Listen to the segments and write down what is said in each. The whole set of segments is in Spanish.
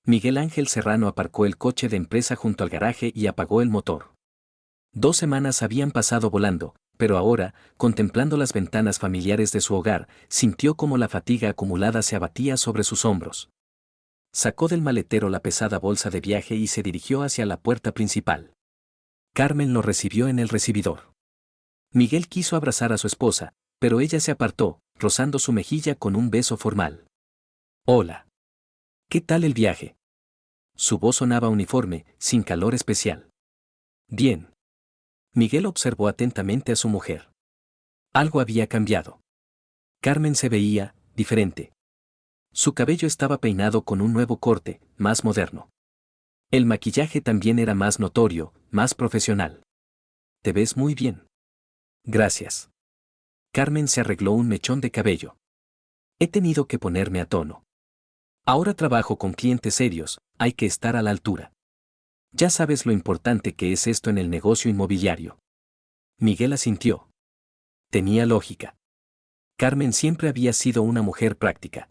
Miguel Ángel Serrano aparcó el coche de empresa junto al garaje y apagó el motor. 2 semanas habían pasado volando, pero ahora, contemplando las ventanas familiares de su hogar, sintió como la fatiga acumulada se abatía sobre sus hombros. Sacó del maletero la pesada bolsa de viaje y se dirigió hacia la puerta principal. Carmen lo recibió en el recibidor. Miguel quiso abrazar a su esposa, pero ella se apartó, rozando su mejilla con un beso formal. Hola. ¿Qué tal el viaje? Su voz sonaba uniforme, sin calor especial. Bien. Miguel observó atentamente a su mujer. Algo había cambiado. Carmen se veía diferente. Su cabello estaba peinado con un nuevo corte, más moderno. El maquillaje también era más notorio, más profesional. Te ves muy bien. Gracias. Carmen se arregló un mechón de cabello. He tenido que ponerme a tono. Ahora trabajo con clientes serios, hay que estar a la altura. Ya sabes lo importante que es esto en el negocio inmobiliario. Miguel asintió. Tenía lógica. Carmen siempre había sido una mujer práctica.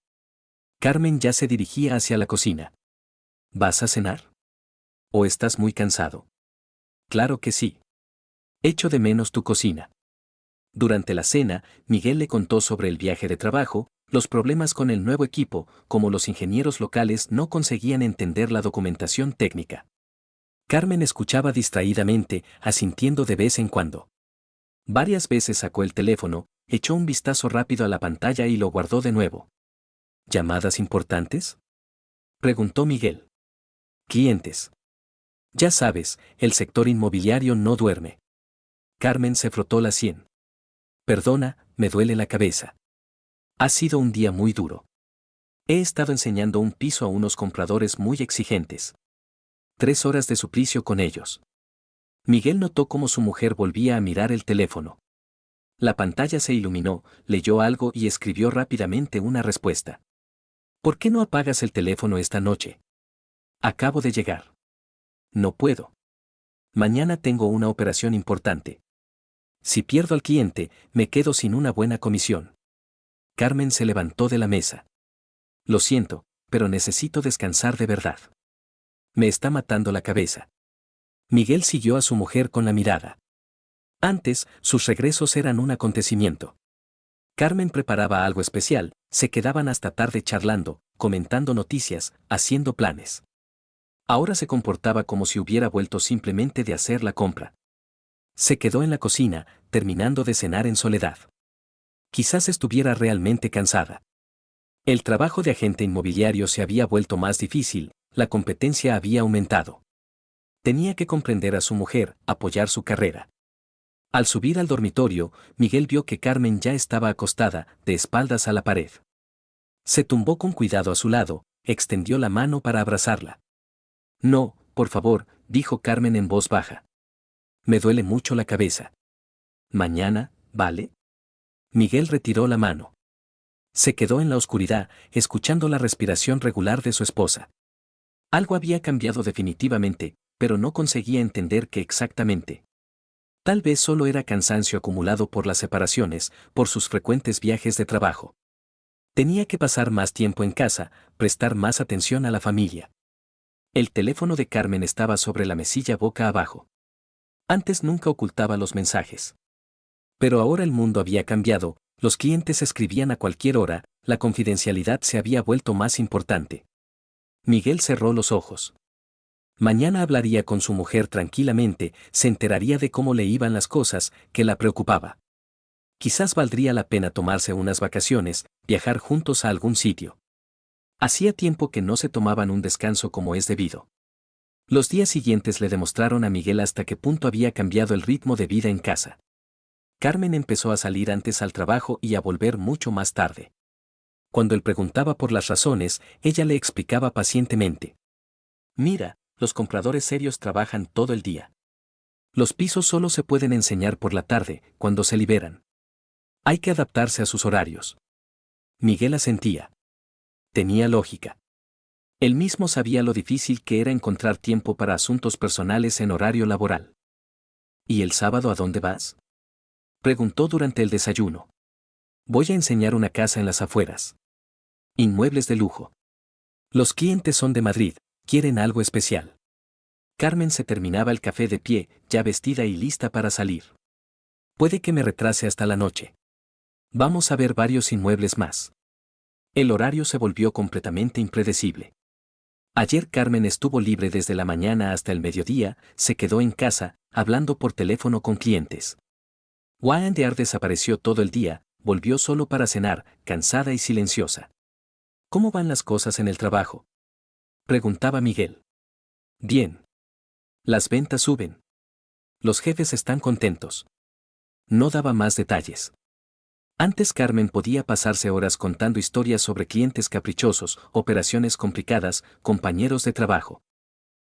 Carmen ya se dirigía hacia la cocina. ¿Vas a cenar? ¿O estás muy cansado? Claro que sí. Echo de menos tu cocina. Durante la cena, Miguel le contó sobre el viaje de trabajo, los problemas con el nuevo equipo, como los ingenieros locales no conseguían entender la documentación técnica. Carmen escuchaba distraídamente, asintiendo de vez en cuando. Varias veces sacó el teléfono, echó un vistazo rápido a la pantalla y lo guardó de nuevo. ¿Llamadas importantes?, preguntó Miguel. Clientes. Ya sabes, el sector inmobiliario no duerme. Carmen se frotó la sien. Perdona, me duele la cabeza. Ha sido un día muy duro. He estado enseñando un piso a unos compradores muy exigentes. 3 horas de suplicio con ellos. Miguel notó cómo su mujer volvía a mirar el teléfono. La pantalla se iluminó, leyó algo y escribió rápidamente una respuesta. ¿Por qué no apagas el teléfono esta noche? Acabo de llegar. No puedo. Mañana tengo una operación importante. Si pierdo al cliente, me quedo sin una buena comisión. Carmen se levantó de la mesa. Lo siento, pero necesito descansar de verdad. Me está matando la cabeza. Miguel siguió a su mujer con la mirada. Antes, sus regresos eran un acontecimiento. Carmen preparaba algo especial, se quedaban hasta tarde charlando, comentando noticias, haciendo planes. Ahora se comportaba como si hubiera vuelto simplemente de hacer la compra. Se quedó en la cocina, terminando de cenar en soledad. Quizás estuviera realmente cansada. El trabajo de agente inmobiliario se había vuelto más difícil, la competencia había aumentado. Tenía que comprender a su mujer, apoyar su carrera. Al subir al dormitorio, Miguel vio que Carmen ya estaba acostada, de espaldas a la pared. Se tumbó con cuidado a su lado, extendió la mano para abrazarla. No, por favor, dijo Carmen en voz baja. Me duele mucho la cabeza. Mañana, ¿vale? Miguel retiró la mano. Se quedó en la oscuridad, escuchando la respiración regular de su esposa. Algo había cambiado definitivamente, pero no conseguía entender qué exactamente. Tal vez solo era cansancio acumulado por las separaciones, por sus frecuentes viajes de trabajo. Tenía que pasar más tiempo en casa, prestar más atención a la familia. El teléfono de Carmen estaba sobre la mesilla boca abajo. Antes nunca ocultaba los mensajes. Pero ahora el mundo había cambiado, los clientes escribían a cualquier hora, la confidencialidad se había vuelto más importante. Miguel cerró los ojos. Mañana hablaría con su mujer tranquilamente, se enteraría de cómo le iban las cosas, que la preocupaba. Quizás valdría la pena tomarse unas vacaciones, viajar juntos a algún sitio. Hacía tiempo que no se tomaban un descanso como es debido. Los días siguientes le demostraron a Miguel hasta qué punto había cambiado el ritmo de vida en casa. Carmen empezó a salir antes al trabajo y a volver mucho más tarde. Cuando él preguntaba por las razones, ella le explicaba pacientemente. Mira, los compradores serios trabajan todo el día. Los pisos solo se pueden enseñar por la tarde, cuando se liberan. Hay que adaptarse a sus horarios. Miguel asentía. Tenía lógica. Él mismo sabía lo difícil que era encontrar tiempo para asuntos personales en horario laboral. ¿Y el sábado a dónde vas?, preguntó durante el desayuno. Voy a enseñar una casa en las afueras. Inmuebles de lujo. Los clientes son de Madrid, ¿Quieren algo especial? Carmen se terminaba el café de pie, ya vestida y lista para salir. Puede que me retrase hasta la noche. Vamos a ver varios inmuebles más. El horario se volvió completamente impredecible. Ayer Carmen estuvo libre desde la mañana hasta el mediodía, se quedó en casa, hablando por teléfono con clientes. Wander desapareció todo el día, volvió solo para cenar, cansada y silenciosa. ¿Cómo van las cosas en el trabajo?, preguntaba Miguel. Bien. Las ventas suben. Los jefes están contentos. No daba más detalles. Antes Carmen podía pasarse horas contando historias sobre clientes caprichosos, operaciones complicadas, compañeros de trabajo.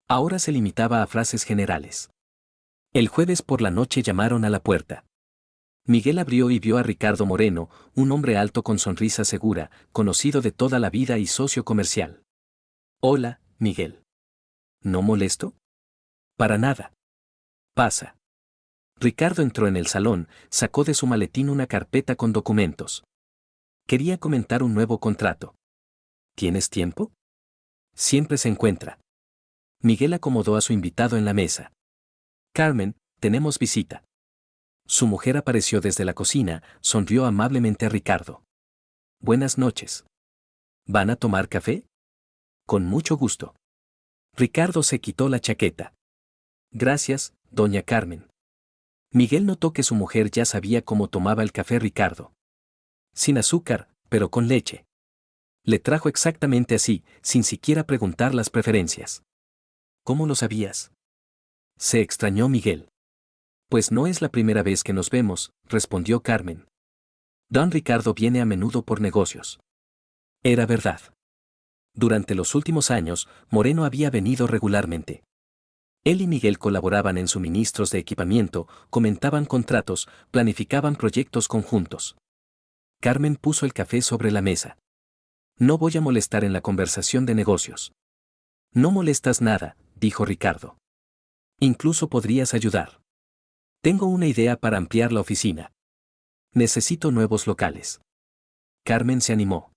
Ahora se limitaba a frases generales. El jueves por la noche llamaron a la puerta. Miguel abrió y vio a Ricardo Moreno, un hombre alto con sonrisa segura, conocido de toda la vida y socio comercial. Hola, Miguel. ¿No molesto? Para nada. Pasa. Ricardo entró en el salón, sacó de su maletín una carpeta con documentos. Quería comentar un nuevo contrato. ¿Tienes tiempo? Siempre se encuentra. Miguel acomodó a su invitado en la mesa. Carmen, tenemos visita. Su mujer apareció desde la cocina, sonrió amablemente a Ricardo. Buenas noches. ¿Van a tomar café? Con mucho gusto. Ricardo se quitó la chaqueta. Gracias, doña Carmen. Miguel notó que su mujer ya sabía cómo tomaba el café Ricardo. Sin azúcar, pero con leche. Le trajo exactamente así, sin siquiera preguntar las preferencias. ¿Cómo lo sabías? Se extrañó Miguel. Pues no es la primera vez que nos vemos, respondió Carmen. Don Ricardo viene a menudo por negocios. Era verdad. Durante los últimos años, Moreno había venido regularmente. Él y Miguel colaboraban en suministros de equipamiento, comentaban contratos, planificaban proyectos conjuntos. Carmen puso el café sobre la mesa. No voy a molestar en la conversación de negocios. No molestas nada, dijo Ricardo. Incluso podrías ayudar. Tengo una idea para ampliar la oficina. Necesito nuevos locales. Carmen se animó.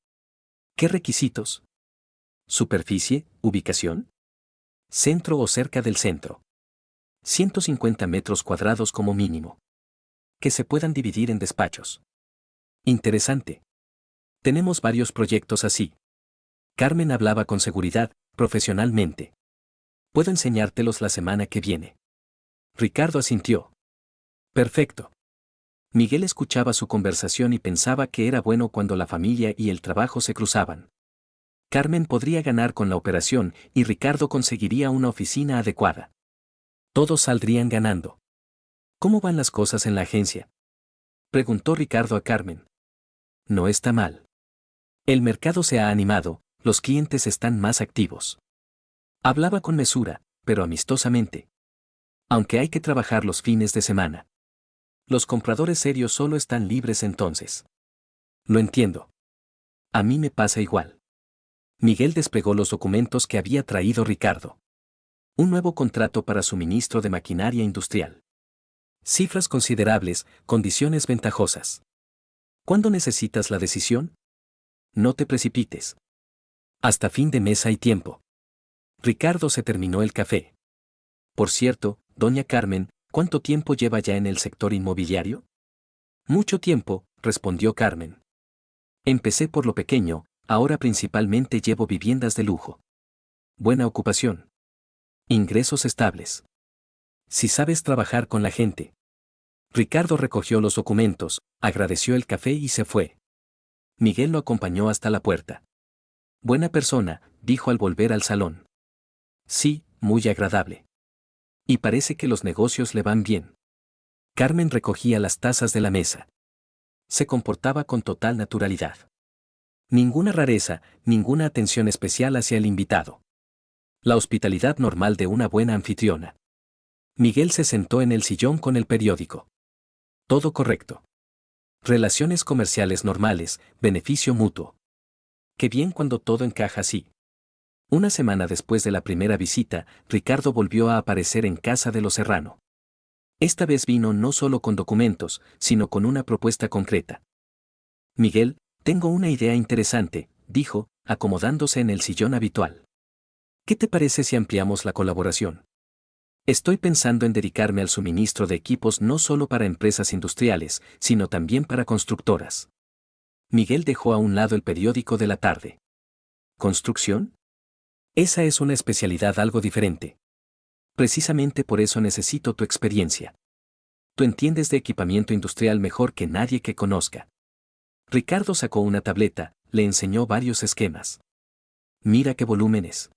¿Qué requisitos? ¿Superficie, ubicación? ¿Centro o cerca del centro? 150 metros cuadrados como mínimo. Que se puedan dividir en despachos. Interesante. Tenemos varios proyectos así. Carmen hablaba con seguridad, profesionalmente. Puedo enseñártelos la semana que viene. Ricardo asintió. Perfecto. Miguel escuchaba su conversación y pensaba que era bueno cuando la familia y el trabajo se cruzaban. Carmen podría ganar con la operación y Ricardo conseguiría una oficina adecuada. Todos saldrían ganando. ¿Cómo van las cosas en la agencia?, preguntó Ricardo a Carmen. No está mal. El mercado se ha animado, los clientes están más activos. Hablaba con mesura, pero amistosamente. Aunque hay que trabajar los fines de semana. Los compradores serios solo están libres entonces. Lo entiendo. A mí me pasa igual. Miguel desplegó los documentos que había traído Ricardo. Un nuevo contrato para suministro de maquinaria industrial. Cifras considerables, condiciones ventajosas. ¿Cuándo necesitas la decisión? No te precipites. Hasta fin de mes hay tiempo. Ricardo se terminó el café. Por cierto, doña Carmen, ¿cuánto tiempo lleva ya en el sector inmobiliario? Mucho tiempo, respondió Carmen. Empecé por lo pequeño, ahora principalmente llevo viviendas de lujo. Buena ocupación. Ingresos estables. Si sabes trabajar con la gente. Ricardo recogió los documentos, agradeció el café y se fue. Miguel lo acompañó hasta la puerta. Buena persona, dijo al volver al salón. Sí, muy agradable. Y parece que los negocios le van bien. Carmen recogía las tazas de la mesa. Se comportaba con total naturalidad. Ninguna rareza, ninguna atención especial hacia el invitado. La hospitalidad normal de una buena anfitriona. Miguel se sentó en el sillón con el periódico. Todo correcto. Relaciones comerciales normales, beneficio mutuo. Qué bien cuando todo encaja así. Una semana después de la primera visita, Ricardo volvió a aparecer en casa de los Serrano. Esta vez vino no solo con documentos, sino con una propuesta concreta. Miguel, tengo una idea interesante, dijo, acomodándose en el sillón habitual. ¿Qué te parece si ampliamos la colaboración? Estoy pensando en dedicarme al suministro de equipos no solo para empresas industriales, sino también para constructoras. Miguel dejó a un lado el periódico de la tarde. ¿Construcción? Esa es una especialidad algo diferente. Precisamente por eso necesito tu experiencia. Tú entiendes de equipamiento industrial mejor que nadie que conozca. Ricardo sacó una tableta, le enseñó varios esquemas. Mira qué volúmenes.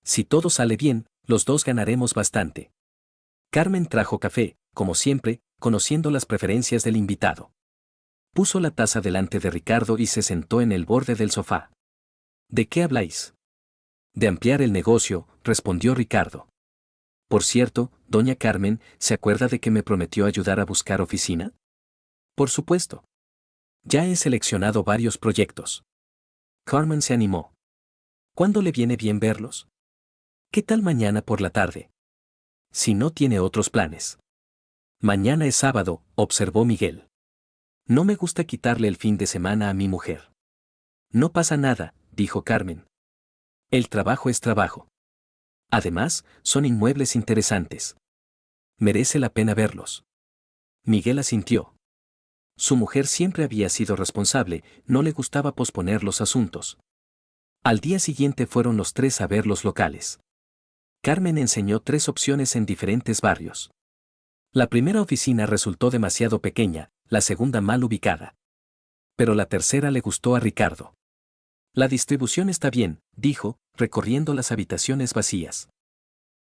Si todo sale bien, los dos ganaremos bastante. Carmen trajo café, como siempre, conociendo las preferencias del invitado. Puso la taza delante de Ricardo y se sentó en el borde del sofá. ¿De qué habláis? De ampliar el negocio, respondió Ricardo. Por cierto, doña Carmen, ¿se acuerda de que me prometió ayudar a buscar oficina? Por supuesto. Ya he seleccionado varios proyectos. Carmen se animó. ¿Cuándo le viene bien verlos? ¿Qué tal mañana por la tarde? Si no tiene otros planes. Mañana es sábado, observó Miguel. No me gusta quitarle el fin de semana a mi mujer. No pasa nada, dijo Carmen. El trabajo es trabajo. Además, son inmuebles interesantes. Merece la pena verlos. Miguel asintió. Su mujer siempre había sido responsable, no le gustaba posponer los asuntos. Al día siguiente fueron los tres a ver los locales. Carmen enseñó 3 opciones en diferentes barrios. La primera oficina resultó demasiado pequeña, la segunda mal ubicada. Pero la tercera le gustó a Ricardo. La distribución está bien, dijo, recorriendo las habitaciones vacías.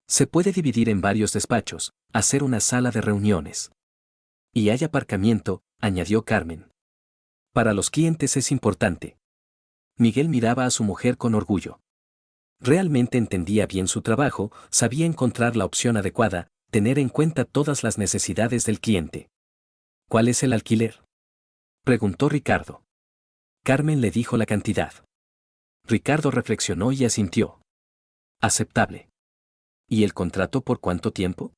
Se puede dividir en varios despachos, hacer una sala de reuniones. Y hay aparcamiento, añadió Carmen. Para los clientes es importante. Miguel miraba a su mujer con orgullo. Realmente entendía bien su trabajo, sabía encontrar la opción adecuada, tener en cuenta todas las necesidades del cliente. ¿Cuál es el alquiler? Preguntó Ricardo. Carmen le dijo la cantidad. Ricardo reflexionó y asintió. Aceptable. ¿Y el contrato por cuánto tiempo?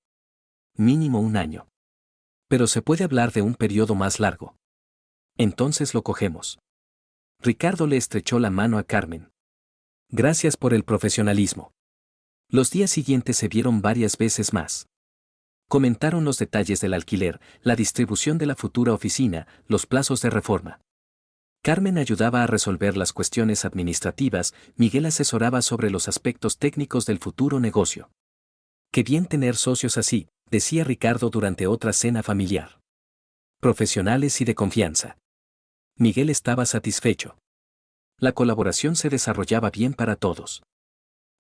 Mínimo 1 año. Pero se puede hablar de un periodo más largo. Entonces lo cogemos. Ricardo le estrechó la mano a Carmen. Gracias por el profesionalismo. Los días siguientes se vieron varias veces más. Comentaron los detalles del alquiler, la distribución de la futura oficina, los plazos de reforma. Carmen ayudaba a resolver las cuestiones administrativas, Miguel asesoraba sobre los aspectos técnicos del futuro negocio. Qué bien tener socios así, decía Ricardo durante otra cena familiar. Profesionales y de confianza. Miguel estaba satisfecho. La colaboración se desarrollaba bien para todos.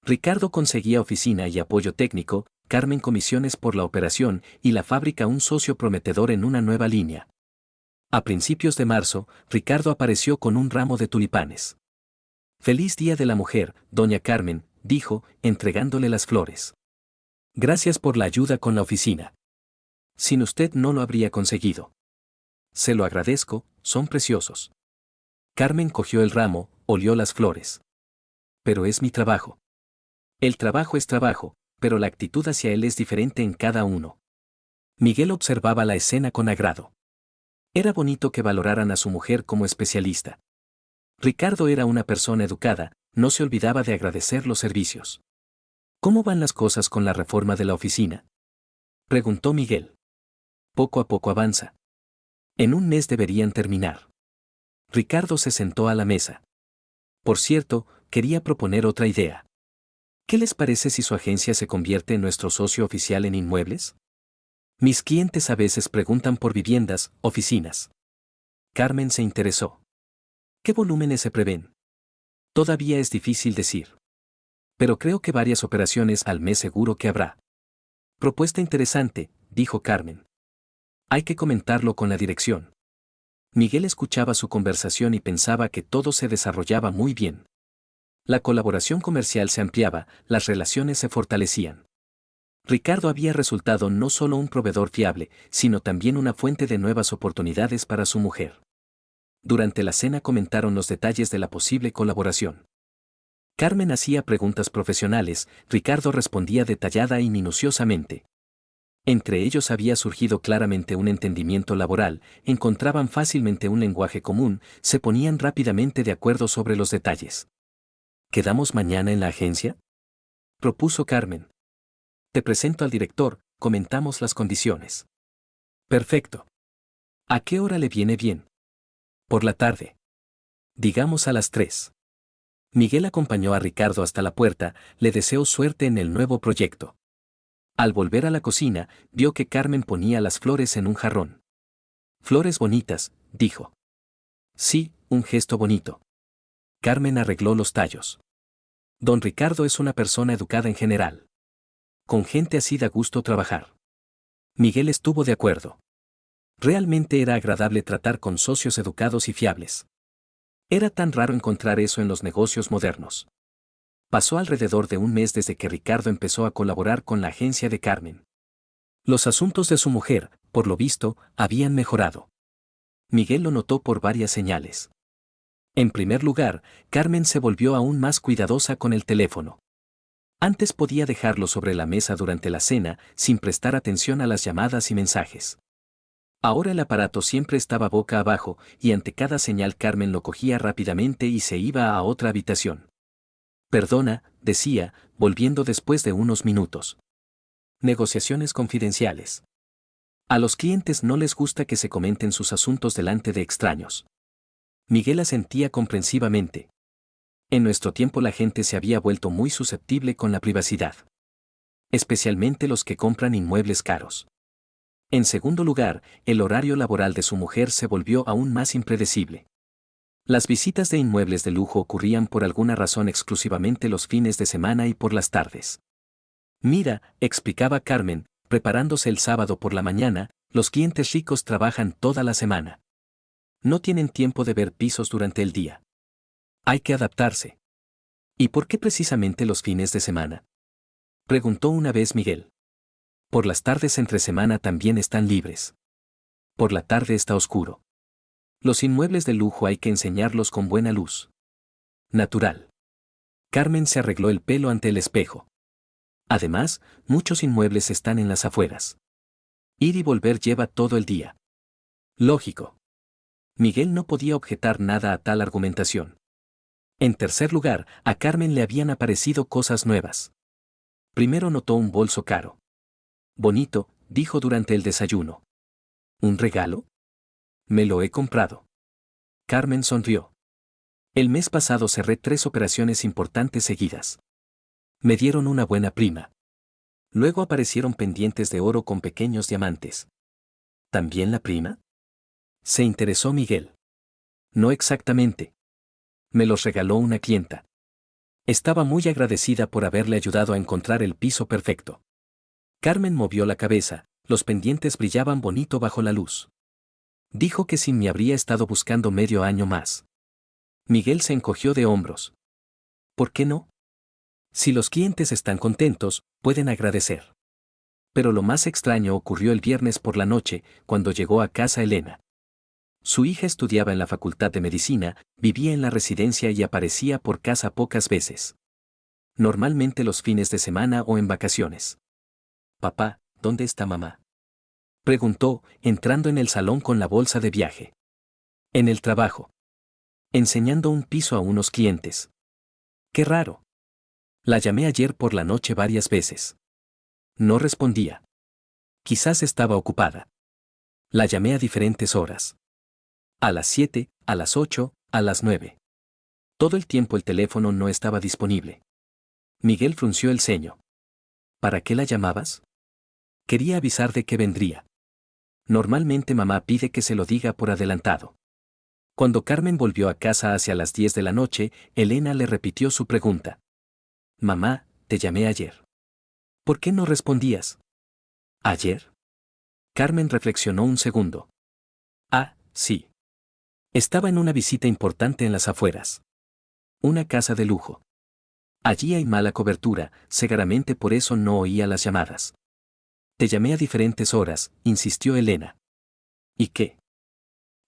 Ricardo conseguía oficina y apoyo técnico, Carmen comisiones por la operación y la fábrica un socio prometedor en una nueva línea. A principios de marzo, Ricardo apareció con un ramo de tulipanes. Feliz Día de la Mujer, doña Carmen, dijo, entregándole las flores. Gracias por la ayuda con la oficina. Sin usted no lo habría conseguido. Se lo agradezco, son preciosos. Carmen cogió el ramo, olió las flores. Pero es mi trabajo. El trabajo es trabajo, pero la actitud hacia él es diferente en cada uno. Miguel observaba la escena con agrado. Era bonito que valoraran a su mujer como especialista. Ricardo era una persona educada, no se olvidaba de agradecer los servicios. ¿Cómo van las cosas con la reforma de la oficina? Preguntó Miguel. Poco a poco avanza. En 1 mes deberían terminar. Ricardo se sentó a la mesa. Por cierto, quería proponer otra idea. ¿Qué les parece si su agencia se convierte en nuestro socio oficial en inmuebles? Mis clientes a veces preguntan por viviendas, oficinas. Carmen se interesó. ¿Qué volúmenes se prevén? Todavía es difícil decir. Pero creo que varias operaciones al mes seguro que habrá. Propuesta interesante, dijo Carmen. Hay que comentarlo con la dirección. Miguel escuchaba su conversación y pensaba que todo se desarrollaba muy bien. La colaboración comercial se ampliaba, las relaciones se fortalecían. Ricardo había resultado no solo un proveedor fiable, sino también una fuente de nuevas oportunidades para su mujer. Durante la cena comentaron los detalles de la posible colaboración. Carmen hacía preguntas profesionales, Ricardo respondía detallada y minuciosamente. Entre ellos había surgido claramente un entendimiento laboral, encontraban fácilmente un lenguaje común, se ponían rápidamente de acuerdo sobre los detalles. ¿Quedamos mañana en la agencia? propuso Carmen. Te presento al director, comentamos las condiciones. Perfecto. ¿A qué hora le viene bien? Por la tarde. Digamos a las 3. Miguel acompañó a Ricardo hasta la puerta, le deseó suerte en el nuevo proyecto. Al volver a la cocina, vio que Carmen ponía las flores en un jarrón. Flores bonitas, dijo. Sí, un gesto bonito. Carmen arregló los tallos. Don Ricardo es una persona educada en general. Con gente así da gusto trabajar. Miguel estuvo de acuerdo. Realmente era agradable tratar con socios educados y fiables. Era tan raro encontrar eso en los negocios modernos. Pasó alrededor de un mes desde que Ricardo empezó a colaborar con la agencia de Carmen. Los asuntos de su mujer, por lo visto, habían mejorado. Miguel lo notó por varias señales. En primer lugar, Carmen se volvió aún más cuidadosa con el teléfono. Antes podía dejarlo sobre la mesa durante la cena, sin prestar atención a las llamadas y mensajes. Ahora el aparato siempre estaba boca abajo, y ante cada señal Carmen lo cogía rápidamente y se iba a otra habitación. Perdona, decía, volviendo después de unos minutos. Negociaciones confidenciales. A los clientes no les gusta que se comenten sus asuntos delante de extraños. Miguel asentía comprensivamente. En nuestro tiempo la gente se había vuelto muy susceptible con la privacidad. Especialmente los que compran inmuebles caros. En segundo lugar, el horario laboral de su mujer se volvió aún más impredecible. Las visitas de inmuebles de lujo ocurrían por alguna razón exclusivamente los fines de semana y por las tardes. Mira, explicaba Carmen, preparándose el sábado por la mañana, los clientes ricos trabajan toda la semana. No tienen tiempo de ver pisos durante el día. Hay que adaptarse. ¿Y por qué precisamente los fines de semana? Preguntó una vez Miguel. Por las tardes entre semana también están libres. Por la tarde está oscuro. Los inmuebles de lujo hay que enseñarlos con buena luz. Natural. Carmen se arregló el pelo ante el espejo. Además, muchos inmuebles están en las afueras. Ir y volver lleva todo el día. Lógico. Miguel no podía objetar nada a tal argumentación. En tercer lugar, a Carmen le habían aparecido cosas nuevas. Primero notó un bolso caro. Bonito, dijo durante el desayuno. ¿Un regalo? Me lo he comprado. Carmen sonrió. El mes pasado cerré 3 operaciones importantes seguidas. Me dieron una buena prima. Luego aparecieron pendientes de oro con pequeños diamantes. ¿También la prima? Se interesó Miguel. No exactamente. Me los regaló una clienta. Estaba muy agradecida por haberle ayudado a encontrar el piso perfecto. Carmen movió la cabeza, los pendientes brillaban bonito bajo la luz. Dijo que sin mí habría estado buscando medio año más. Miguel se encogió de hombros. ¿Por qué no? Si los clientes están contentos, pueden agradecer. Pero lo más extraño ocurrió el viernes por la noche, cuando llegó a casa Elena. Su hija estudiaba en la Facultad de Medicina, vivía en la residencia y aparecía por casa pocas veces. Normalmente los fines de semana o en vacaciones. Papá, ¿dónde está mamá? Preguntó, entrando en el salón con la bolsa de viaje. En el trabajo. Enseñando un piso a unos clientes. Qué raro. La llamé ayer por la noche varias veces. No respondía. Quizás estaba ocupada. La llamé a diferentes horas. A las 7, a las 8, a las 9. Todo el tiempo el teléfono no estaba disponible. Miguel frunció el ceño. ¿Para qué la llamabas? Quería avisar de que vendría. Normalmente mamá pide que se lo diga por adelantado. Cuando Carmen volvió a casa hacia las 10 de la noche, Elena le repitió su pregunta. Mamá, te llamé ayer. ¿Por qué no respondías? ¿Ayer? Carmen reflexionó un segundo. Ah, sí. Estaba en una visita importante en las afueras. Una casa de lujo. Allí hay mala cobertura, seguramente por eso no oía las llamadas. Te llamé a diferentes horas, insistió Elena. ¿Y qué?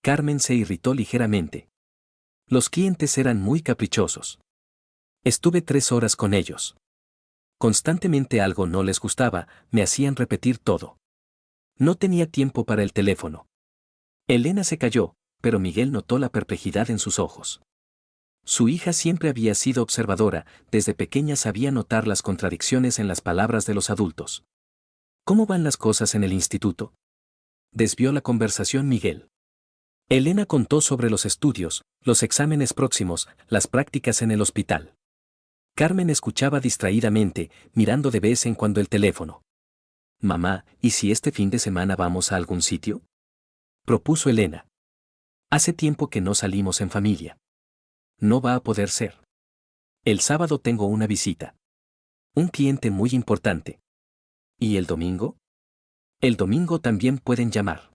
Carmen se irritó ligeramente. Los clientes eran muy caprichosos. Estuve 3 horas con ellos. Constantemente algo no les gustaba, me hacían repetir todo. No tenía tiempo para el teléfono. Elena se calló, pero Miguel notó la perplejidad en sus ojos. Su hija siempre había sido observadora, desde pequeña sabía notar las contradicciones en las palabras de los adultos. ¿Cómo van las cosas en el instituto? Desvió la conversación Miguel. Elena contó sobre los estudios, los exámenes próximos, las prácticas en el hospital. Carmen escuchaba distraídamente, mirando de vez en cuando el teléfono. Mamá, ¿y si este fin de semana vamos a algún sitio? Propuso Elena. Hace tiempo que no salimos en familia. No va a poder ser. El sábado tengo una visita. Un cliente muy importante. ¿Y el domingo? El domingo también pueden llamar.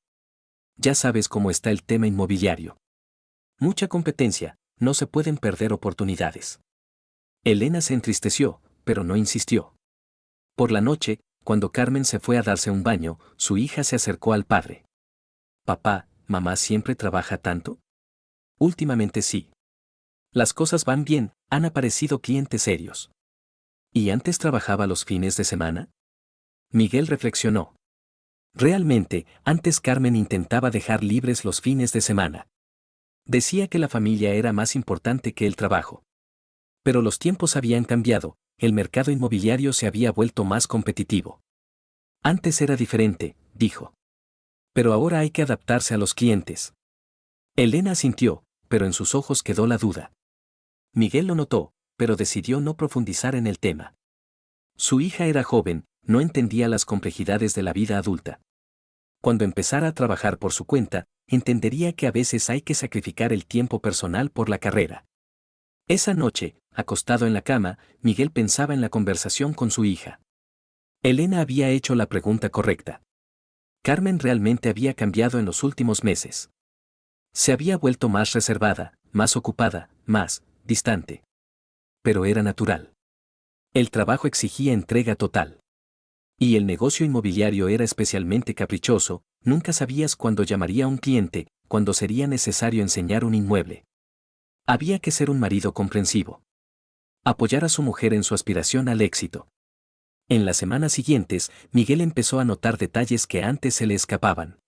Ya sabes cómo está el tema inmobiliario. Mucha competencia, no se pueden perder oportunidades. Elena se entristeció, pero no insistió. Por la noche, cuando Carmen se fue a darse un baño, su hija se acercó al padre. Papá, ¿mamá siempre trabaja tanto? Últimamente sí. Las cosas van bien, han aparecido clientes serios. ¿Y antes trabajaba los fines de semana? Miguel reflexionó. Realmente, antes Carmen intentaba dejar libres los fines de semana. Decía que la familia era más importante que el trabajo. Pero los tiempos habían cambiado, el mercado inmobiliario se había vuelto más competitivo. Antes era diferente, dijo. Pero ahora hay que adaptarse a los clientes. Elena asintió, pero en sus ojos quedó la duda. Miguel lo notó, pero decidió no profundizar en el tema. Su hija era joven, no entendía las complejidades de la vida adulta. Cuando empezara a trabajar por su cuenta, entendería que a veces hay que sacrificar el tiempo personal por la carrera. Esa noche, acostado en la cama, Miguel pensaba en la conversación con su hija. Elena había hecho la pregunta correcta. Carmen realmente había cambiado en los últimos meses. Se había vuelto más reservada, más ocupada, más distante. Pero era natural. El trabajo exigía entrega total. Y el negocio inmobiliario era especialmente caprichoso, nunca sabías cuándo llamaría a un cliente, cuándo sería necesario enseñar un inmueble. Había que ser un marido comprensivo. Apoyar a su mujer en su aspiración al éxito. En las semanas siguientes, Miguel empezó a notar detalles que antes se le escapaban.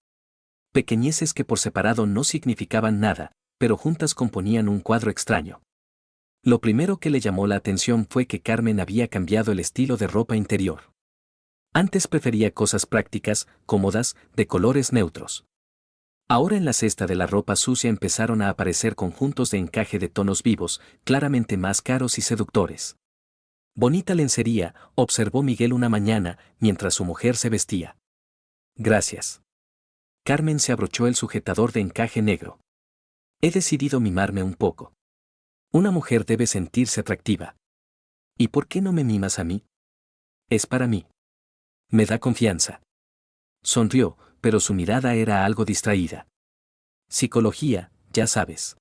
Pequeñeces que por separado no significaban nada, pero juntas componían un cuadro extraño. Lo primero que le llamó la atención fue que Carmen había cambiado el estilo de ropa interior. Antes prefería cosas prácticas, cómodas, de colores neutros. Ahora en la cesta de la ropa sucia empezaron a aparecer conjuntos de encaje de tonos vivos, claramente más caros y seductores. Bonita lencería, observó Miguel una mañana, mientras su mujer se vestía. Gracias. Carmen se abrochó el sujetador de encaje negro. He decidido mimarme un poco. Una mujer debe sentirse atractiva. ¿Y por qué no me mimas a mí? Es para mí. Me da confianza. Sonrió, pero su mirada era algo distraída. Psicología, ya sabes.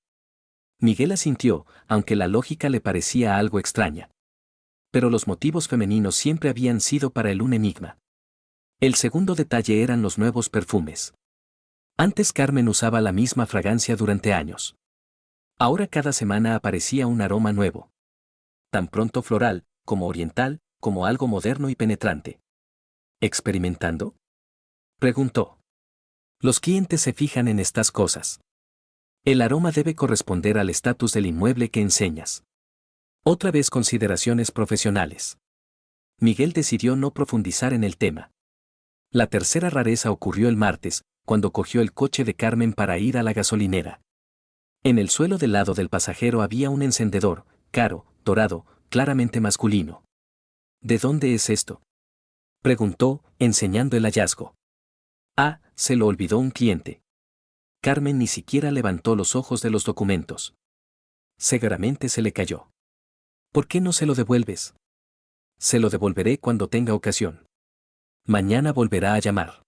Miguel asintió, aunque la lógica le parecía algo extraña. Pero los motivos femeninos siempre habían sido para él un enigma. El segundo detalle eran los nuevos perfumes. Antes Carmen usaba la misma fragancia durante años. Ahora cada semana aparecía un aroma nuevo. Tan pronto floral, como oriental, como algo moderno y penetrante. ¿Experimentando? Preguntó. Los clientes se fijan en estas cosas. El aroma debe corresponder al estatus del inmueble que enseñas. Otra vez consideraciones profesionales. Miguel decidió no profundizar en el tema. La tercera rareza ocurrió el martes, cuando cogió el coche de Carmen para ir a la gasolinera. En el suelo del lado del pasajero había un encendedor, caro, dorado, claramente masculino. ¿De dónde es esto? Preguntó, enseñando el hallazgo. Ah, se lo olvidó un cliente. Carmen ni siquiera levantó los ojos de los documentos. Seguramente se le cayó. ¿Por qué no se lo devuelves? Se lo devolveré cuando tenga ocasión. Mañana volverá a llamar.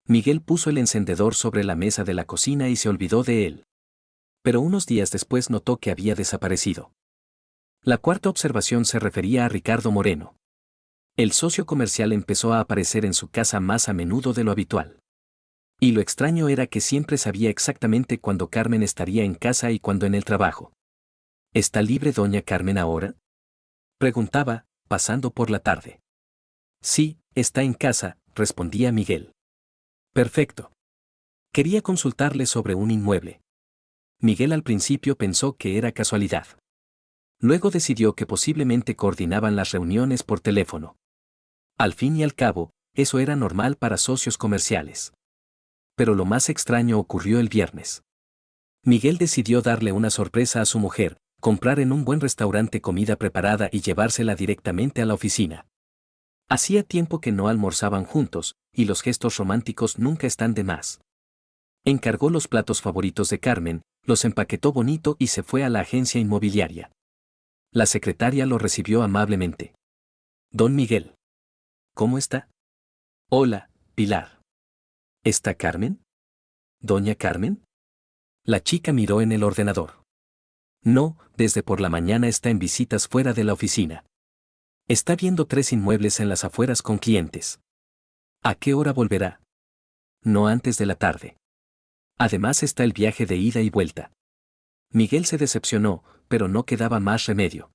Miguel puso el encendedor sobre la mesa de la cocina y se olvidó de él. Pero unos días después notó que había desaparecido. La cuarta observación se refería a Ricardo Moreno. El socio comercial empezó a aparecer en su casa más a menudo de lo habitual. Y lo extraño era que siempre sabía exactamente cuándo Carmen estaría en casa y cuándo en el trabajo. ¿Está libre doña Carmen ahora? Preguntaba, pasando por la tarde. Sí, está en casa, respondía Miguel. Perfecto. Quería consultarle sobre un inmueble. Miguel al principio pensó que era casualidad. Luego decidió que posiblemente coordinaban las reuniones por teléfono. Al fin y al cabo, eso era normal para socios comerciales. Pero lo más extraño ocurrió el viernes. Miguel decidió darle una sorpresa a su mujer, comprar en un buen restaurante comida preparada y llevársela directamente a la oficina. Hacía tiempo que no almorzaban juntos, y los gestos románticos nunca están de más. Encargó los platos favoritos de Carmen, los empaquetó bonito y se fue a la agencia inmobiliaria. La secretaria lo recibió amablemente. Don Miguel. ¿Cómo está? Hola, Pilar. ¿Está Carmen? ¿Doña Carmen? La chica miró en el ordenador. No, desde por la mañana está en visitas fuera de la oficina. Está viendo 3 inmuebles en las afueras con clientes. ¿A qué hora volverá? No antes de la tarde. Además está el viaje de ida y vuelta. Miguel se decepcionó, pero no quedaba más remedio.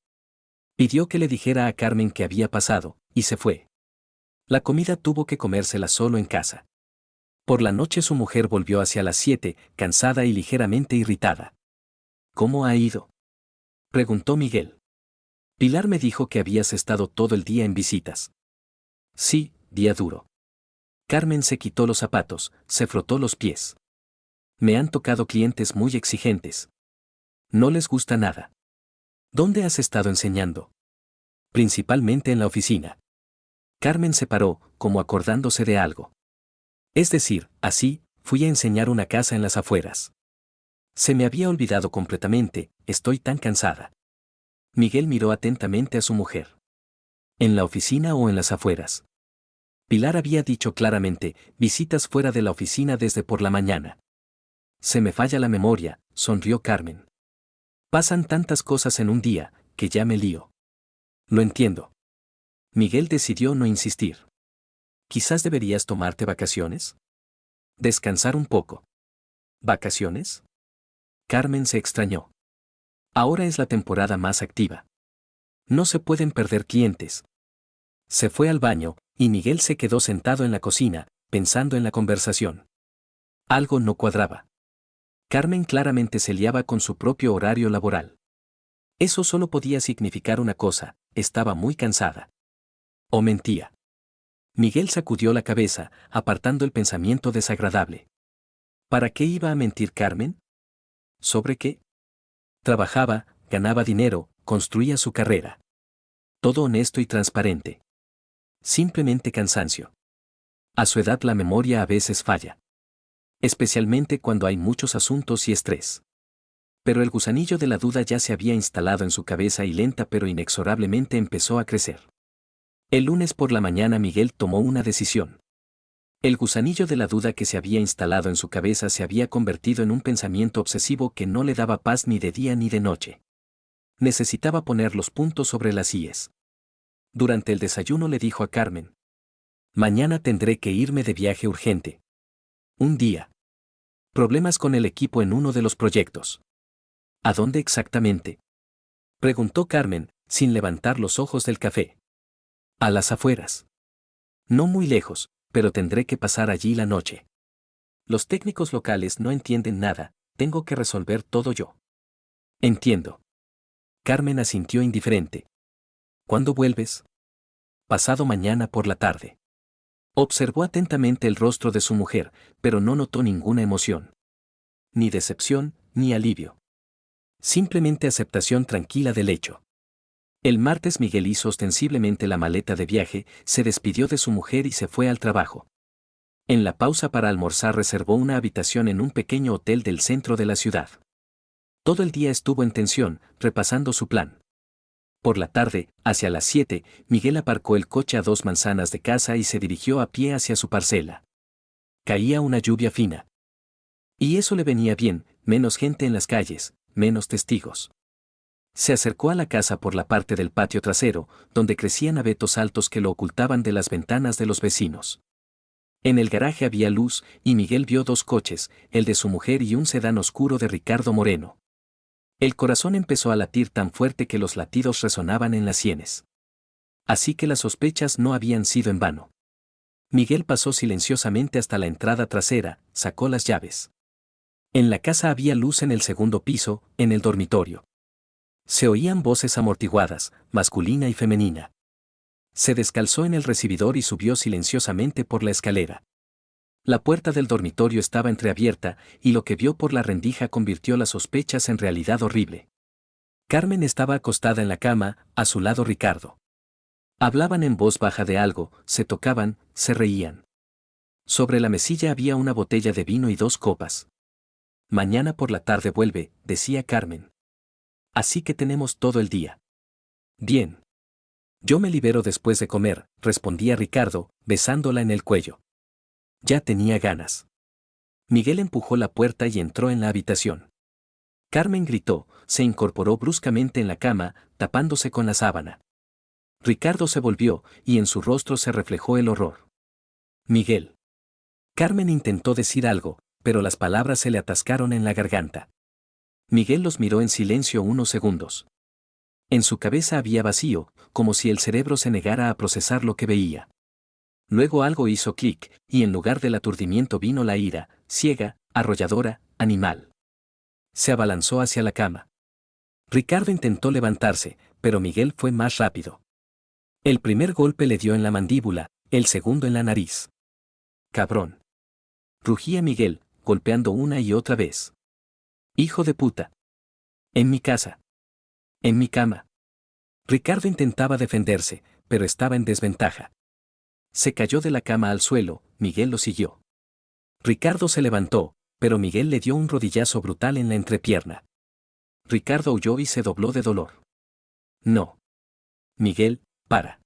Pidió que le dijera a Carmen qué había pasado, y se fue. La comida tuvo que comérsela solo en casa. Por la noche su mujer volvió hacia las 7, cansada y ligeramente irritada. ¿Cómo ha ido?, preguntó Miguel. Pilar me dijo que habías estado todo el día en visitas. Sí, día duro. Carmen se quitó los zapatos, se frotó los pies. Me han tocado clientes muy exigentes. No les gusta nada. ¿Dónde has estado enseñando? Principalmente en la oficina. Carmen se paró, como acordándose de algo. Es decir, así, fui a enseñar una casa en las afueras. Se me había olvidado completamente, estoy tan cansada. Miguel miró atentamente a su mujer. ¿En la oficina o en las afueras? Pilar había dicho claramente, visitas fuera de la oficina desde por la mañana. Se me falla la memoria, sonrió Carmen. Pasan tantas cosas en un día, que ya me lío. Lo entiendo. Miguel decidió no insistir. Quizás deberías tomarte vacaciones. Descansar un poco. ¿Vacaciones? Carmen se extrañó. Ahora es la temporada más activa. No se pueden perder clientes. Se fue al baño, y Miguel se quedó sentado en la cocina, pensando en la conversación. Algo no cuadraba. Carmen claramente se liaba con su propio horario laboral. Eso solo podía significar una cosa, estaba muy cansada. ¿O mentía? Miguel sacudió la cabeza, apartando el pensamiento desagradable. ¿Para qué iba a mentir Carmen? ¿Sobre qué? Trabajaba, ganaba dinero, construía su carrera. Todo honesto y transparente. Simplemente cansancio. A su edad la memoria a veces falla. Especialmente cuando hay muchos asuntos y estrés. Pero el gusanillo de la duda ya se había instalado en su cabeza y lenta pero inexorablemente empezó a crecer. El lunes por la mañana Miguel tomó una decisión. El gusanillo de la duda que se había instalado en su cabeza se había convertido en un pensamiento obsesivo que no le daba paz ni de día ni de noche. Necesitaba poner los puntos sobre las íes. Durante el desayuno le dijo a Carmen. Mañana tendré que irme de viaje urgente. Un día. Problemas con el equipo en uno de los proyectos. ¿A dónde exactamente?, preguntó Carmen, sin levantar los ojos del café. A las afueras. No muy lejos, pero tendré que pasar allí la noche. Los técnicos locales no entienden nada, tengo que resolver todo yo. Entiendo. Carmen asintió indiferente. ¿Cuándo vuelves? Pasado mañana por la tarde. Observó atentamente el rostro de su mujer, pero no notó ninguna emoción. Ni decepción, ni alivio. Simplemente aceptación tranquila del hecho. El martes Miguel hizo ostensiblemente la maleta de viaje, se despidió de su mujer y se fue al trabajo. En la pausa para almorzar reservó una habitación en un pequeño hotel del centro de la ciudad. Todo el día estuvo en tensión, repasando su plan. Por la tarde, hacia las 7, Miguel aparcó el coche a 2 manzanas de casa y se dirigió a pie hacia su parcela. Caía una lluvia fina. Y eso le venía bien, menos gente en las calles, menos testigos. Se acercó a la casa por la parte del patio trasero, donde crecían abetos altos que lo ocultaban de las ventanas de los vecinos. En el garaje había luz, y Miguel vio 2 coches, el de su mujer y un sedán oscuro de Ricardo Moreno. El corazón empezó a latir tan fuerte que los latidos resonaban en las sienes. Así que las sospechas no habían sido en vano. Miguel pasó silenciosamente hasta la entrada trasera, sacó las llaves. En la casa había luz en el segundo piso, en el dormitorio. Se oían voces amortiguadas, masculina y femenina. Se descalzó en el recibidor y subió silenciosamente por la escalera. La puerta del dormitorio estaba entreabierta, y lo que vio por la rendija convirtió las sospechas en realidad horrible. Carmen estaba acostada en la cama, a su lado Ricardo. Hablaban en voz baja de algo, se tocaban, se reían. Sobre la mesilla había una botella de vino y 2 copas. Mañana por la tarde vuelve, decía Carmen. Así que tenemos todo el día. Bien. Yo me libero después de comer, respondía Ricardo, besándola en el cuello. Ya tenía ganas. Miguel empujó la puerta y entró en la habitación. Carmen gritó, se incorporó bruscamente en la cama, tapándose con la sábana. Ricardo se volvió, y en su rostro se reflejó el horror. Miguel. Carmen intentó decir algo, pero las palabras se le atascaron en la garganta. Miguel los miró en silencio unos segundos. En su cabeza había vacío, como si el cerebro se negara a procesar lo que veía. Luego algo hizo clic, y en lugar del aturdimiento vino la ira, ciega, arrolladora, animal. Se abalanzó hacia la cama. Ricardo intentó levantarse, pero Miguel fue más rápido. El primer golpe le dio en la mandíbula, el segundo en la nariz. Cabrón. Rugía Miguel, golpeando una y otra vez. Hijo de puta. En mi casa. En mi cama. Ricardo intentaba defenderse, pero estaba en desventaja. Se cayó de la cama al suelo, Miguel lo siguió. Ricardo se levantó, pero Miguel le dio un rodillazo brutal en la entrepierna. Ricardo huyó y se dobló de dolor. No. Miguel, para.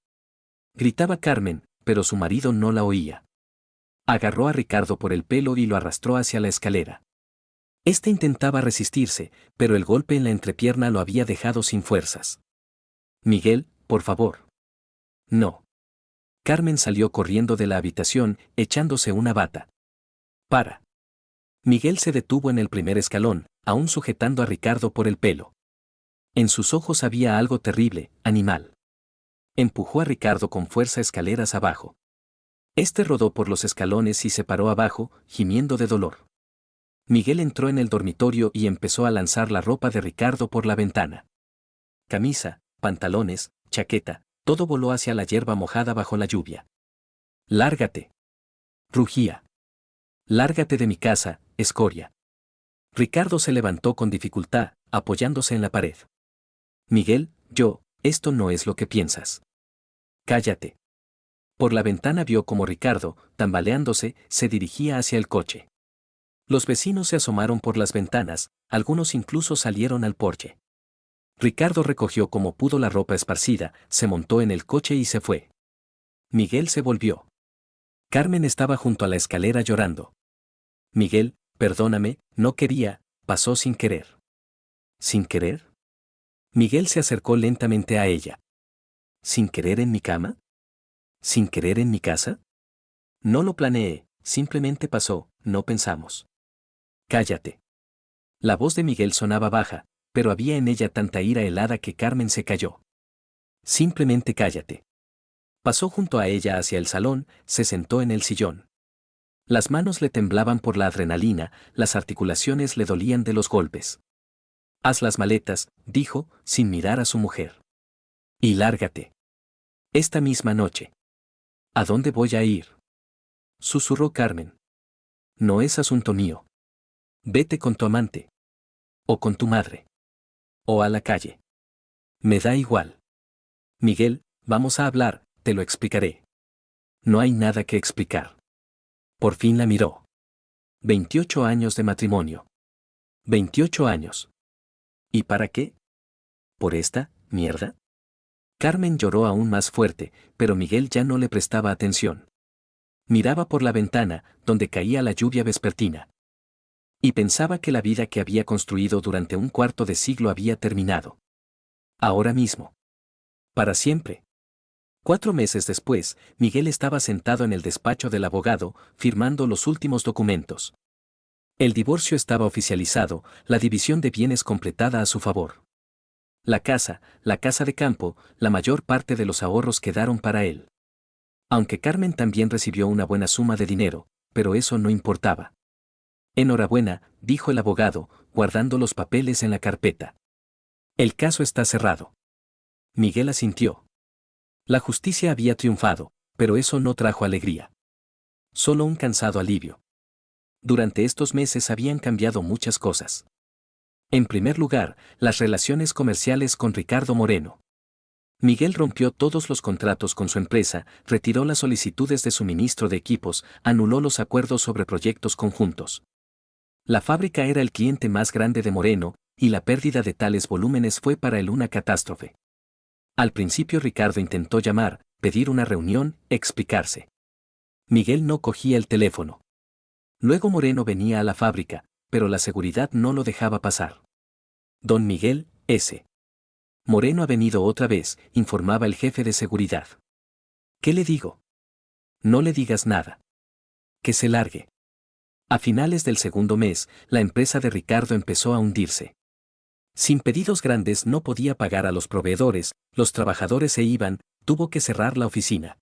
Gritaba Carmen, pero su marido no la oía. Agarró a Ricardo por el pelo y lo arrastró hacia la escalera. Este intentaba resistirse, pero el golpe en la entrepierna lo había dejado sin fuerzas. Miguel, por favor. No. Carmen salió corriendo de la habitación, echándose una bata. Para. Miguel se detuvo en el primer escalón, aún sujetando a Ricardo por el pelo. En sus ojos había algo terrible, animal. Empujó a Ricardo con fuerza escaleras abajo. Este rodó por los escalones y se paró abajo, gimiendo de dolor. Miguel entró en el dormitorio y empezó a lanzar la ropa de Ricardo por la ventana. Camisa, pantalones, chaqueta, todo voló hacia la hierba mojada bajo la lluvia. ¡Lárgate! Rugía. ¡Lárgate de mi casa, escoria! Ricardo se levantó con dificultad, apoyándose en la pared. Miguel, esto no es lo que piensas. Cállate. Por la ventana vio como Ricardo, tambaleándose, se dirigía hacia el coche. Los vecinos se asomaron por las ventanas, algunos incluso salieron al porche. Ricardo recogió como pudo la ropa esparcida, se montó en el coche y se fue. Miguel se volvió. Carmen estaba junto a la escalera llorando. Miguel, perdóname, no quería, pasó sin querer. ¿Sin querer? Miguel se acercó lentamente a ella. ¿Sin querer en mi cama? ¿Sin querer en mi casa? No lo planeé, simplemente pasó, no pensamos. Cállate. La voz de Miguel sonaba baja, pero había en ella tanta ira helada que Carmen se calló. Simplemente cállate. Pasó junto a ella hacia el salón, se sentó en el sillón. Las manos le temblaban por la adrenalina, las articulaciones le dolían de los golpes. Haz las maletas, dijo, sin mirar a su mujer. Y lárgate. Esta misma noche. ¿A dónde voy a ir? Susurró Carmen. No es asunto mío. Vete con tu amante. O con tu madre. O a la calle. Me da igual. Miguel, vamos a hablar, te lo explicaré. No hay nada que explicar. Por fin la miró. 28 años de matrimonio. 28 años. ¿Y para qué? ¿Por esta mierda? Carmen lloró aún más fuerte, pero Miguel ya no le prestaba atención. Miraba por la ventana, donde caía la lluvia vespertina. Y pensaba que la vida que había construido durante un cuarto de siglo había terminado. Ahora mismo. Para siempre. 4 meses después, Miguel estaba sentado en el despacho del abogado, firmando los últimos documentos. El divorcio estaba oficializado, la división de bienes completada a su favor. La casa de campo, la mayor parte de los ahorros quedaron para él. Aunque Carmen también recibió una buena suma de dinero, pero eso no importaba. Enhorabuena, dijo el abogado, guardando los papeles en la carpeta. El caso está cerrado. Miguel asintió. La justicia había triunfado, pero eso no trajo alegría. Solo un cansado alivio. Durante estos meses habían cambiado muchas cosas. En primer lugar, las relaciones comerciales con Ricardo Moreno. Miguel rompió todos los contratos con su empresa, retiró las solicitudes de suministro de equipos, anuló los acuerdos sobre proyectos conjuntos. La fábrica era el cliente más grande de Moreno, y la pérdida de tales volúmenes fue para él una catástrofe. Al principio Ricardo intentó llamar, pedir una reunión, explicarse. Miguel no cogía el teléfono. Luego Moreno venía a la fábrica, pero la seguridad no lo dejaba pasar. Don Miguel, S. Moreno ha venido otra vez, informaba el jefe de seguridad. ¿Qué le digo? No le digas nada. Que se largue. A finales del segundo mes, la empresa de Ricardo empezó a hundirse. Sin pedidos grandes no podía pagar a los proveedores, los trabajadores se iban, tuvo que cerrar la oficina.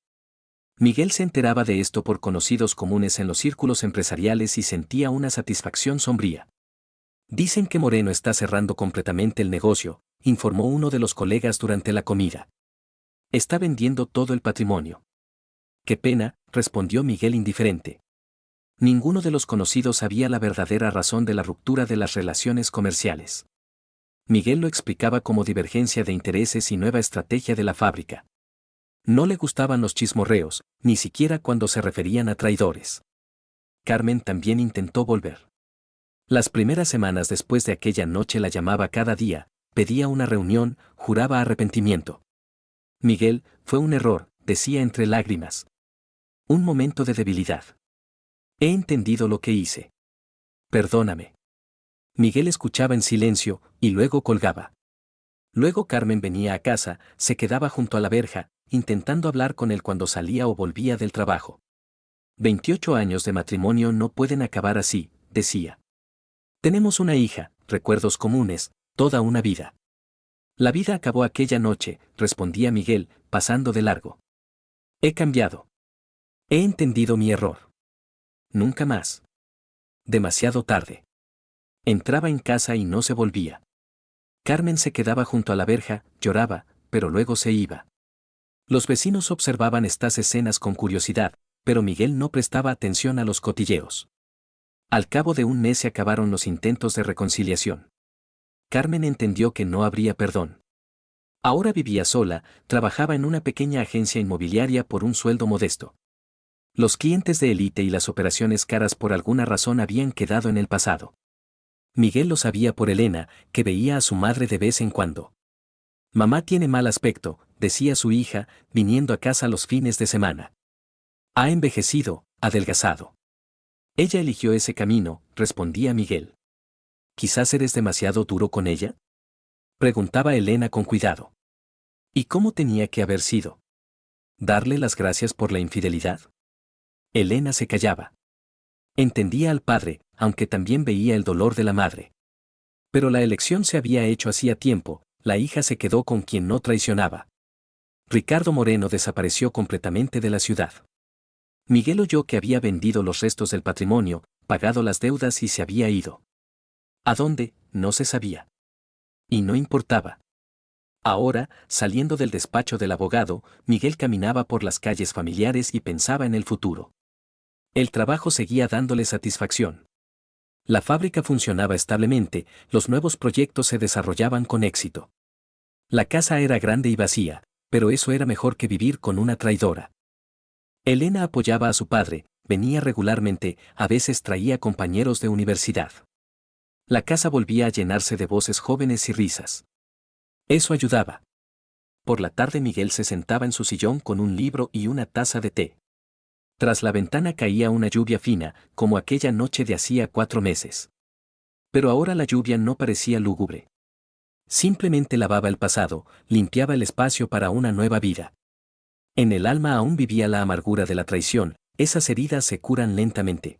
Miguel se enteraba de esto por conocidos comunes en los círculos empresariales y sentía una satisfacción sombría. Dicen que Moreno está cerrando completamente el negocio, informó uno de los colegas durante la comida. Está vendiendo todo el patrimonio. Qué pena, respondió Miguel indiferente. Ninguno de los conocidos sabía la verdadera razón de la ruptura de las relaciones comerciales. Miguel lo explicaba como divergencia de intereses y nueva estrategia de la fábrica. No le gustaban los chismorreos, ni siquiera cuando se referían a traidores. Carmen también intentó volver. Las primeras semanas después de aquella noche la llamaba cada día, pedía una reunión, juraba arrepentimiento. Miguel, fue un error, decía entre lágrimas. Un momento de debilidad. He entendido lo que hice. Perdóname. Miguel escuchaba en silencio, y luego colgaba. Luego Carmen venía a casa, se quedaba junto a la verja, intentando hablar con él cuando salía o volvía del trabajo. 28 años de matrimonio no pueden acabar así, decía. Tenemos una hija, recuerdos comunes, toda una vida. La vida acabó aquella noche, respondía Miguel, pasando de largo. He cambiado. He entendido mi error. Nunca más. Demasiado tarde. Entraba en casa y no se volvía. Carmen se quedaba junto a la verja, lloraba, pero luego se iba. Los vecinos observaban estas escenas con curiosidad, pero Miguel no prestaba atención a los cotilleos. Al cabo de un mes se acabaron los intentos de reconciliación. Carmen entendió que no habría perdón. Ahora vivía sola, trabajaba en una pequeña agencia inmobiliaria por un sueldo modesto. Los clientes de élite y las operaciones caras por alguna razón habían quedado en el pasado. Miguel lo sabía por Elena, que veía a su madre de vez en cuando. Mamá tiene mal aspecto, decía su hija, viniendo a casa los fines de semana. Ha envejecido, adelgazado. Ella eligió ese camino, respondía Miguel. ¿Quizás eres demasiado duro con ella? Preguntaba Elena con cuidado. ¿Y cómo tenía que haber sido? ¿Darle las gracias por la infidelidad? Elena se callaba. Entendía al padre, aunque también veía el dolor de la madre. Pero la elección se había hecho hacía tiempo, la hija se quedó con quien no traicionaba. Ricardo Moreno desapareció completamente de la ciudad. Miguel oyó que había vendido los restos del patrimonio, pagado las deudas y se había ido. ¿A dónde? No se sabía. Y no importaba. Ahora, saliendo del despacho del abogado, Miguel caminaba por las calles familiares y pensaba en el futuro. El trabajo seguía dándole satisfacción. La fábrica funcionaba establemente, los nuevos proyectos se desarrollaban con éxito. La casa era grande y vacía, pero eso era mejor que vivir con una traidora. Elena apoyaba a su padre, venía regularmente, a veces traía compañeros de universidad. La casa volvía a llenarse de voces jóvenes y risas. Eso ayudaba. Por la tarde Miguel se sentaba en su sillón con un libro y una taza de té. Tras la ventana caía una lluvia fina, como aquella noche de hacía 4 meses. Pero ahora la lluvia no parecía lúgubre. Simplemente lavaba el pasado, limpiaba el espacio para una nueva vida. En el alma aún vivía la amargura de la traición, esas heridas se curan lentamente.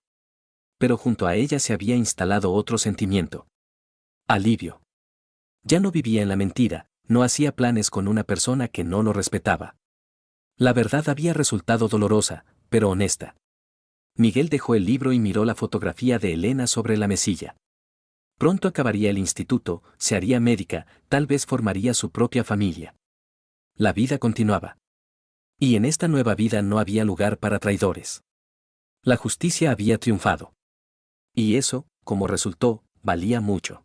Pero junto a ella se había instalado otro sentimiento. Alivio. Ya no vivía en la mentira, no hacía planes con una persona que no lo respetaba. La verdad había resultado dolorosa, pero honesta. Miguel dejó el libro y miró la fotografía de Elena sobre la mesilla. Pronto acabaría el instituto, se haría médica, tal vez formaría su propia familia. La vida continuaba. Y en esta nueva vida no había lugar para traidores. La justicia había triunfado. Y eso, como resultó, valía mucho.